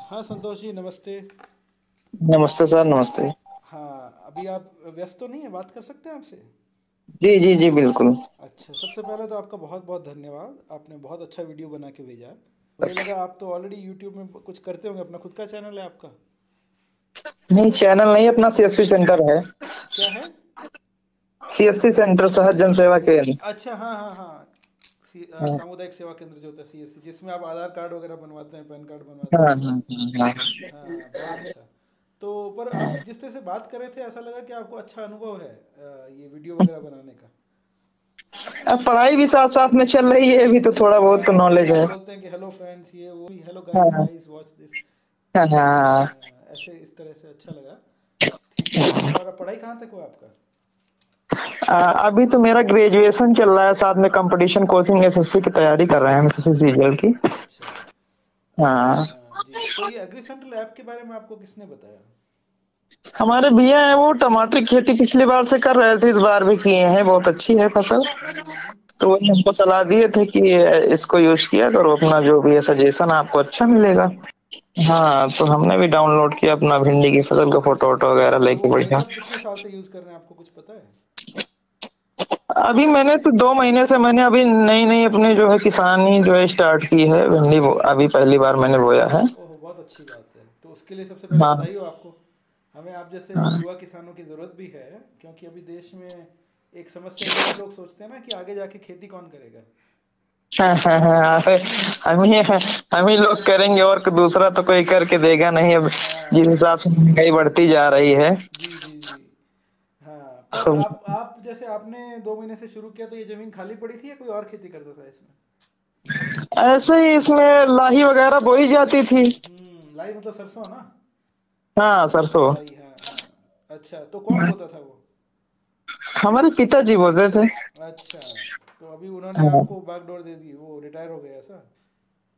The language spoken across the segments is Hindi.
हाँ संतोष जी, नमस्ते। नमस्ते सर, नमस्ते। हाँ, अभी आप व्यस्त तो नहीं है, बात कर सकते हैं आपसे? जी जी जी, बिल्कुल। अच्छा, सबसे पहले तो आपका बहुत बहुत धन्यवाद। आपने बहुत अच्छा वीडियो बना के भेजा। मुझे लगा आप तो ऑलरेडी यूट्यूब में कुछ करते होंगे, अपना खुद का चैनल है आपका? नहीं, चैनल नहीं, अपना सीएससी सेंटर है। क्या है? सीएससी सेंटर, सहज जन सेवा केंद्र। अच्छा, हाँ हाँ हाँ। हाँ सामुदायिक सेवा केंद्र जो होता है, सीएससी, जिसमें आप आधार कार्ड वगैरह बनवाते हैं, पैन कार्ड हाँ बनवाते हैं, है ना? हाँ हाँ हाँ। हाँ, बहुत अच्छा। तो पर आप जिस तरह से बात कर रहे थे, ऐसा लगा कि आपको अच्छा अनुभव है ये वीडियो वगैरह बनाने का। अब पढ़ाई भी साथ साथ में चल रही है, अभी तो थोड़ा बहुत तो हाँ, जैसे नॉलेज आप है। बोलते हैं कि हेलो फ्रेंड्स, ये वो भी, हेलो गाइस, हाँ गाइस वॉच दिस। हाँ अच्छा, हाँ। ऐसे इस तरह से अच्छा लगा। ठीक है। और अब पढ़ाई कहाँ तक हुआ आपका? अभी तो मेरा ग्रेजुएशन चल रहा है, साथ में कंपटीशन कोचिंग एसएससी की तैयारी कर रहे हैं हम, एसएससी सीजीएल की। अच्छा। हाँ। जी, तो ये एग्री सेंट्रल ऐप के बारे में आपको किसने बताया? हमारे भैया हैं, वो टमाटर की खेती पिछली बार से कर रहे थे, इस बार भी किए हैं, बहुत अच्छी है फसल। हम्म। तो वही हमको सलाह दिए थे कि इसको यूज किया करो, अपना जो भी है सजेशन आपको अच्छा मिलेगा। हाँ, तो हमने भी डाउनलोड किया, अपना भिंडी की फसल का फोटो अच्छा वोटो अच्छा, वगैरह तो लेके वो भाई बढ़िया। साहब कितने साल से यूज़ कर रहे हैं, आपको कुछ पता है? अभी मैंने तो 2 महीने से, मैंने अभी नई नई अपने जो है किसानी जो है स्टार्ट की है, भिंडी अभी पहली बार मैंने बोया है। ओह, बहुत अच्छी बात है। तो उसके लिए सबसे पहले हाँ बधाई हो आपको। हमें आप जैसे हाँ युवा किसानों की ज़रूरत भी है, क्योंकि अभी देश में एक समस्या ये भी लोग सोचते हैं ना कि आगे जाके खेती कौन करेगा। हाँ हाँ हाँ, हम ही हम ही लोग करेंगे, और दूसरा तो कोई करके देगा नहीं अब, जिस हाँ, हिसाब से महंगाई बढ़ती जा रही है। जी जी जी। हाँ, पर आप जैसे आपने 2 महीने से शुरू किया, तो ये ज़मीन खाली पड़ी थी या कोई और खेती करता था इसमें? ऐसे ही इसमें लाही वगैरह बोई जाती थी। लाई मतलब सरसों ना? हाँ, सरसों। लाई, हाँ हाँ। अच्छा, तो कौन बोता था वो? हमारे पिताजी बोलते थे। अच्छा, तो अभी उन्होंने हाँ आपको बागडोर दे दी, वो रिटायर हो गए ऐसा?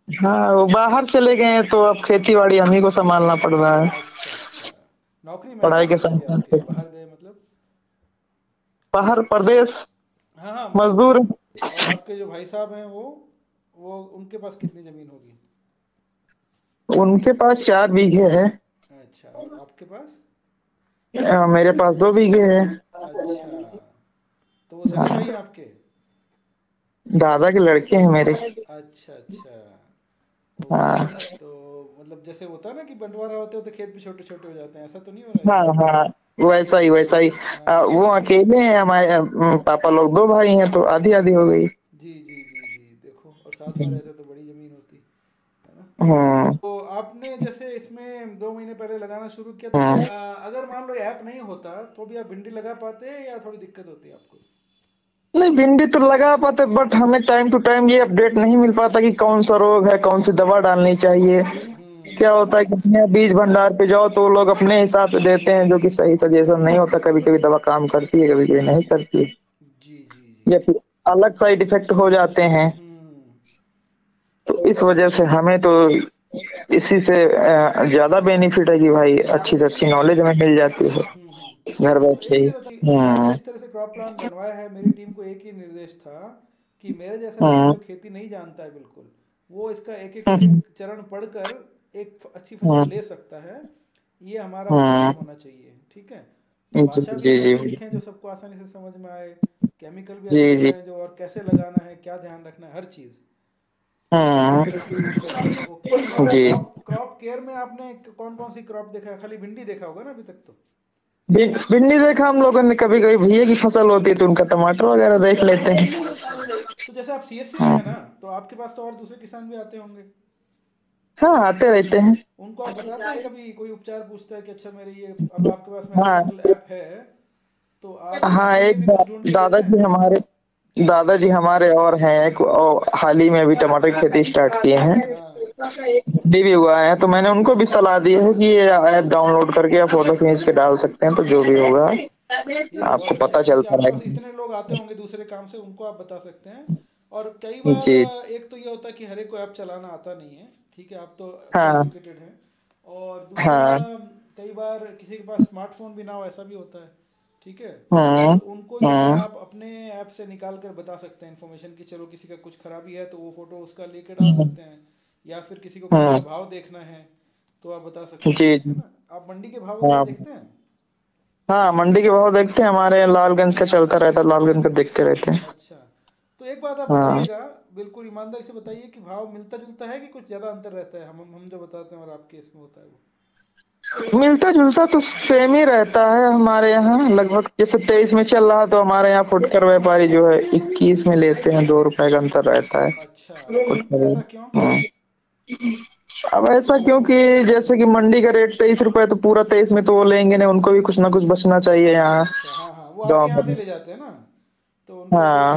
हाँ, वो बाहर चले गए हैं, तो अब खेती बाड़ी हम ही को संभालना पड़ रहा है। अच्छा अच्छा। नौकरी में है क्या पढ़ाई के पिताजी साथ आपके, साथ बाहर गए मतलब? बाहर प्रदेश हाँ हाँ, मतलब मजदूर। और आपके जो भाई साहब हैं वो उनके पास कितनी ज़मीन होगी? उनके पास 4 बीघे है। अच्छा, और आपके पास? मेरे पास 2 बीघे है। अच्छा, तो वो सगे भाई हाँ, हैं आपके? दादा के लड़के हैं मेरे। अच्छा अच्छा। ओके। हाँ तो मतलब जैसे होता है ना कि बंटवारा होते होते खेत भी छोटे छोटे हो जाते हैं, ऐसा तो नहीं हो रहा है हाँ कहीं? हाँ, वैसा ही वैसा ही। हाँ। वो अकेले हैं, हमारे पापा लोग 2 भाई हैं, तो आधी आधी हो गई। जी जी जी जी, देखो, और साथ में रहते तो बड़ी ज़मीन होती, है ना? हम्म तो आपने जैसे इसमें 2 महीने पहले लगाना शुरू किया, तो ये हम्म। अगर मान लो ऐप नहीं होता तो भी आप भिंडी लगा पाते या थोड़ी दिक्कत होती है आपको? नहीं, भिंडी तो लगा पाते, बट हमें टाइम टू टाइम ये अपडेट नहीं मिल पाता कि कौन सा रोग है, कौन सी दवा डालनी चाहिए। क्या होता है कि अपने बीज भंडार पे जाओ तो वो लोग अपने हिसाब से देते हैं, जो कि सही सजेशन नहीं होता, कभी कभी दवा काम करती है, कभी कभी नहीं करती है, जी जी जी। या फिर अलग साइड इफेक्ट हो जाते हैं। हम्म। तो इस वजह से हमें तो इसी से ज्यादा बेनिफिट है कि भाई अच्छी से अच्छी नॉलेज हमें मिल जाती है हम्म। घर तो बैठे एक ही। चीज़ बताइए, मैंने हम्म जिस तरह से क्रॉप प्लान बनवाया है, मेरी टीम को एक ही निर्देश था कि मेरे जैसा व्यक्ति हम्म जो खेती नहीं जानता है बिल्कुल, वो इसका एक हम्म एक चरण पढ़कर एक अच्छी फसल हम्म ले सकता है। ये हमारा उद्देश्य हम्म, होना चाहिए, ठीक है? तो जी भाषा भी जी हम जी ऐसी लिखें जो सबको आसानी से समझ में आए, केमिकल भी जी ऐसे जी। बताएं जो, और कैसे लगाना है, क्या ध्यान रखना है, हर चीज़। ठीक है। हम्म। ओके। और जी। क्रॉप क्रॉप केयर में आपने कौन कौन सी क्रॉप देखा है? खाली भिंडी देखा होगा ना अभी तक तो? भिंडी देखा हम लोगों ने, कभी कभी भैया की फसल होती है तो उनका टमाटर वगैरह देख लेते हैं। अच्छा, तो जैसे आप सीएससी में है ना, हाँ तो आपके पास तो और दूसरे किसान भी आते होंगे। हाँ, आते रहते हैं। उनको आप बताते हैं कभी, कोई उपचार पूछता है कि अच्छा मेरे ये, अब आपके पास में एग्री हाँ सेंट्रल ऐप है, तो आप हाँ, उनके लिए एक भी कुछ ढूंढ के देते हैं? दादाजी हमारे और हैं, एक हाल ही में अभी टमाटर की खेती स्टार्ट किए हैं, हाँ, भिंडी भी हुआ है, तो मैंने उनको भी सलाह दी है कि ये ऐप डाउनलोड करके आप फोटो खींच के डाल सकते हैं, तो जो भी होगा ये तो बहुत आपको अच्छा पता है, क्योंकि चलता आपके पास रहेगा। इतने लोग आते होंगे दूसरे काम से, उनको आप बता सकते हैं। और कई बार जी। एक तो ये होता है कि हर एक को ऐप चलाना आता नहीं है, ठीक है, आप तो अच्छे हाँ एजुकेटेड हैं। और दूसरा, हाँ। कई बार किसी के पास स्मार्टफोन भी ना हो, ऐसा भी होता है, ठीक है? हम्म तो उनको जो है हम्म आप अपने ऐप से निकाल कर बता सकते हैं इन्फॉर्मेशन कि चलो किसी का कुछ खराबी है तो वो फोटो उसका लेके डाल सकते हैं, या फिर किसी को किसी का हम्म भाव देखना है, तो आप बता सकते हैं, जी है जी। ना? आप मंडी के भाव वगैरह हाँ देखते हैं? हाँ, मंडी के भाव देखते हैं, हमारे यहाँ लालगंज का चलता रहता है, लालगंज का देखते रहते हैं। अच्छा, तो एक बात आप हाँ, बताइएगा, बिल्कुल ईमानदारी से बताइए कि भाव मिलता जुलता है कि कुछ ज़्यादा अंतर रहता है, हम जो बताते हैं और आपके इसमें होता है वो? मिलता जुलता तो सेम ही रहता है हमारे यहाँ लगभग। जैसे 23 में चल रहा तो हमारे यहाँ फुटकर व्यापारी जो है 21 में लेते हैं, 2 रुपए का अंतर रहता है अच्छा, फुटकर। ऐसा क्यों? हाँ। अब ऐसा क्योंकि जैसे कि मंडी का रेट 23 रुपए, तो पूरा 23 में तो वो लेंगे नहीं, उनको भी कुछ ना कुछ बचना चाहिए अच्छा यहाँ अच्छा, हाँ हाँ, वो आपके गाँव यहाँ से में। ले जाते हैं ना, तो उनको भी तो हाँ।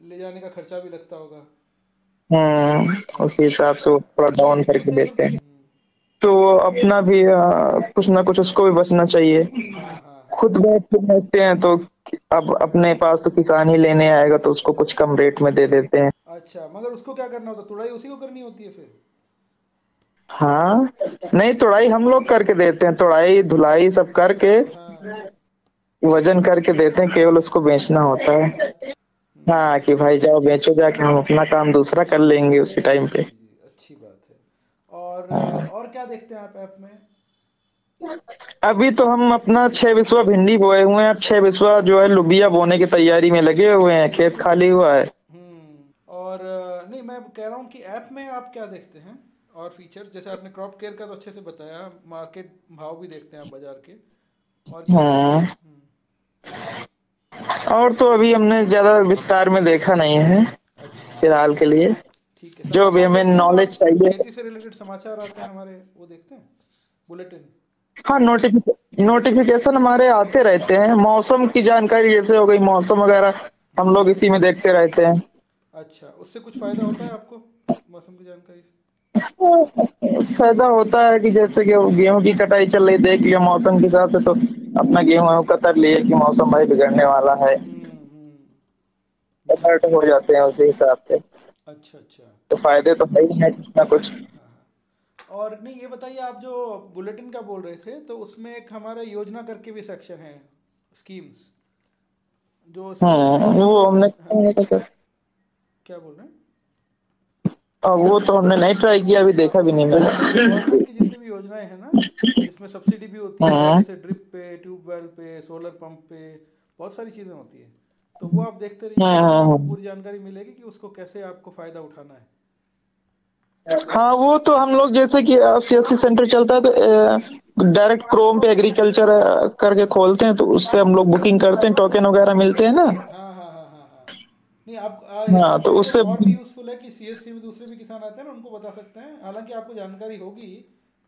ले जाने का खर्चा भी लगता होगा। उसी अच्छा, हिसाब से वो थोड़ा डाउन करके तेईस देते रुपये की। हैं। तो अपना भी कुछ ना कुछ उसको भी बचना चाहिए। हाँ हाँ हाँ। खुद बैठ के बेचते हैं तो अब अपने पास तो किसान ही लेने आएगा, तो उसको कुछ कम रेट में दे देते हैं। अच्छा, मगर उसको क्या करना होता है, तुड़ाई उसी को करनी होती है फिर? हाँ, नहीं तुड़ाई हम लोग करके देते हैं, तुड़ाई धुलाई सब करके हाँ। वजन करके देते हैं, केवल उसको बेचना होता है। अच्छा। हाँ, कि भाई जाओ बेचो जाके, हम अपना काम दूसरा कर लेंगे उसी टाइम जी पे। जी, अच्छी बात है। और हाँ। और क्या देखते हैं आप ऐप में? अभी तो हम अपना 6 बिस्वा भिंडी बोए हुए हैं, अब 6 बिस्वा जो है लुबिया बोने की तैयारी में लगे हुए हैं, खेत खाली हुआ है। और नहीं, मैं कह रहा हूँ कि ऐप में आप क्या देखते हैं और फीचर्स? जैसे आपने क्रॉप केयर का तो अच्छे से बताया, मार्केट भाव भी देखते हैं आप बाजार के, और क्या देखते हैं? हाँ, और तो अभी हमने ज्यादा विस्तार में देखा नहीं है अच्छा, फिलहाल के लिए। ठीक है। जो भी समाचार हमें देखते हैं जो नॉलेज चाहिए। खेती से रिलेटेड समाचार आते हैं हमारे, वो देखते हैं, बुलेटिन? हाँ, नोटिफिकेशन हमारे आते रहते हैं, मौसम की जानकारी जैसे हो गई, मौसम वगैरह हम लोग इसी में देखते रहते हैं। अच्छा, उससे कुछ फ़ायदा होता है आपको, मौसम की जानकारी से? फायदा होता है कि जैसे कि अब गेहूं की कटाई चल रही, देख लिया मौसम के हिसाब से, तो अपना गेहूं वेहूं कतर लिए कि मौसम भाई बिगड़ने वाला है, जी अलर्ट जी। हो जाते हैं उसी हिसाब से। अच्छा अच्छा। तो फायदे तो है ही है कुछ ना कुछ। हाँ हाँ। और नहीं, ये बताइए, आप जो बुलेटिन का बोल रहे थे, तो उसमें एक हमारा योजना करके भी सेक्शन है, स्कीम्स, जो सीजन वो पे। हमने हाँ, किया है सर। क्या बोल रहे हैं? वो तो हमने नहीं ट्राई किया, अभी हाँ, देखा भी नहीं उसमें क्या होता है कि मैंने। गवर्नमेंट की जितनी भी योजनाएं हैं ना, जिसमें सब्सिडी भी होती है, हम्म जैसे ड्रिप पे, ट्यूबवेल पे, सोलर पंप पे, बहुत सारी चीज़ें होती हैं, तो वो आप देखते रहिए, उसमें आपको हम्म। पूरी जानकारी मिलेगी कि उसको कैसे आपको फ़ायदा उठाना है। हाँ, वो तो हम लोग जैसे कि सीएससी सेंटर चलता है तो डायरेक्ट क्रोम पे एग्रीकल्चर करके खोलते हैं, तो उससे हम लोग बुकिंग करते हैं, टोकन वगैरह मिलते हैं ना। हाँ हाँ हाँ हाँ हाँ। नहीं, आप हाँ, आपके तो लिए एक उससे और भी यूज़फुल है कि सीएससी में दूसरे भी किसान आते हैं ना, उनको बता सकते हैं, हालांकि आपको जानकारी होगी,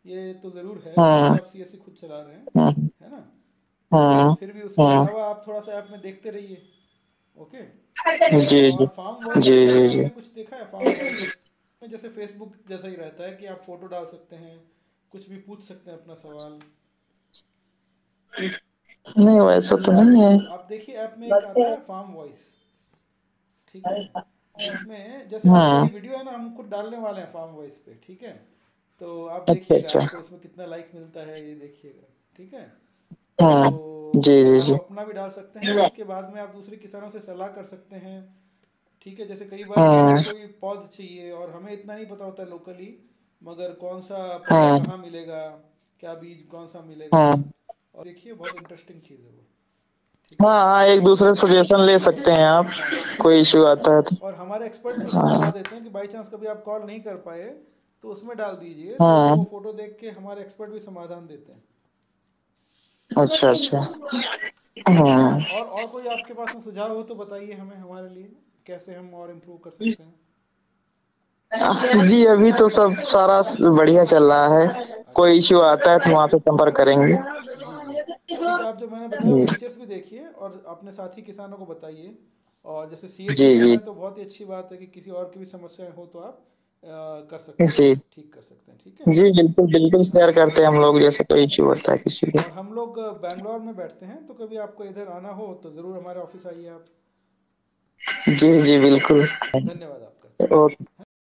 ये तो ज़रूर है क्योंकि हाँ आप सीएससी खुद चला रहे हैं, हाँ है ना? तो हाँ फिर भी उसके हाँ। अलावा आप थोड़ा सा ऐप में देखते रहिए। ओके। जी जी। और फार्म वॉइस जी पे कभी जी जी। आपने कुछ देखा है? फार्म वॉइस में जैसे फेसबुक जैसा ही रहता है कि आप फोटो डाल सकते हैं, कुछ भी पूछ सकते हैं अपना सवाल। नहीं, वैसा तो नहीं है। आप देखिए, ऐप में एक आता है फार्म वॉइस, ठीक है, जिसमें जैसे आपका ये हाँ। वीडियो है ना, हम खुद डालने वाले हैं फार्म वॉइस पे, ठीक है? तो आप अच्छा देखिएगा, अच्छा। आपको इसमें कितना लाइक मिलता है ये देखिएगा, ठीक है? हाँ। तो जी जी आप जी। अपना भी डाल सकते हैं, उसके बाद में आप दूसरे किसानों से सलाह कर सकते हैं, ठीक है? जैसे कई बार किसी को हाँ कोई पौध चाहिए और हमें इतना नहीं पता होता लोकली, मगर कौन सा पौधा हाँ कहाँ मिलेगा, क्या बीज कौन सा मिलेगा, हाँ और देखिए बहुत इंटरेस्टिंग चीज़ है वो, ठीक है? हाँ हाँ, एक दूसरे से सजेशन ले सकते हैं आप, हाँ हाँ। कोई इश्यू आता है तो। और हमारे एक्सपर्ट भी उसमें सलाह हाँ देते हैं कि बाई चांस कभी आप कॉल नहीं कर पाए, तो उसमें डाल दीजिए, तो हाँ। वो फोटो देख के हमारे एक्सपर्ट भी समाधान देते हैं। अच्छा अच्छा। तो हाँ। और कोई आपके पास में सुझाव हो तो बताइए हमें, हमारे लिए कैसे हम और इम्प्रूव कर सकते हैं? जी, अभी तो सब सारा बढ़िया चल रहा है, कोई अच्छा, इश्यू आता है तो वहाँ पे संपर्क करेंगे। जी जी, ठीक है। आप जो मैंने बताया वो जी फीचर्स भी देखिए और अपने साथी किसानों को बताइए। और जैसे सीएससी जी में जी है तो बहुत ही अच्छी बात है कि किसी और की भी समस्याएं हो तो आप कर सकते हैं, जी ठीक कर सकते हैं, ठीक है? जी। बिल्कुल बिल्कुल शेयर हाँ। करते हैं हम लोग, जैसे कोई इश्यू होता है किसी को। और हम लोग बैंगलोर में बैठते हैं, तो कभी आपको इधर आना हो तो ज़रूर हमारे ऑफिस आइए आप। जी जी बिल्कुल। धन्यवाद आपका। ओके।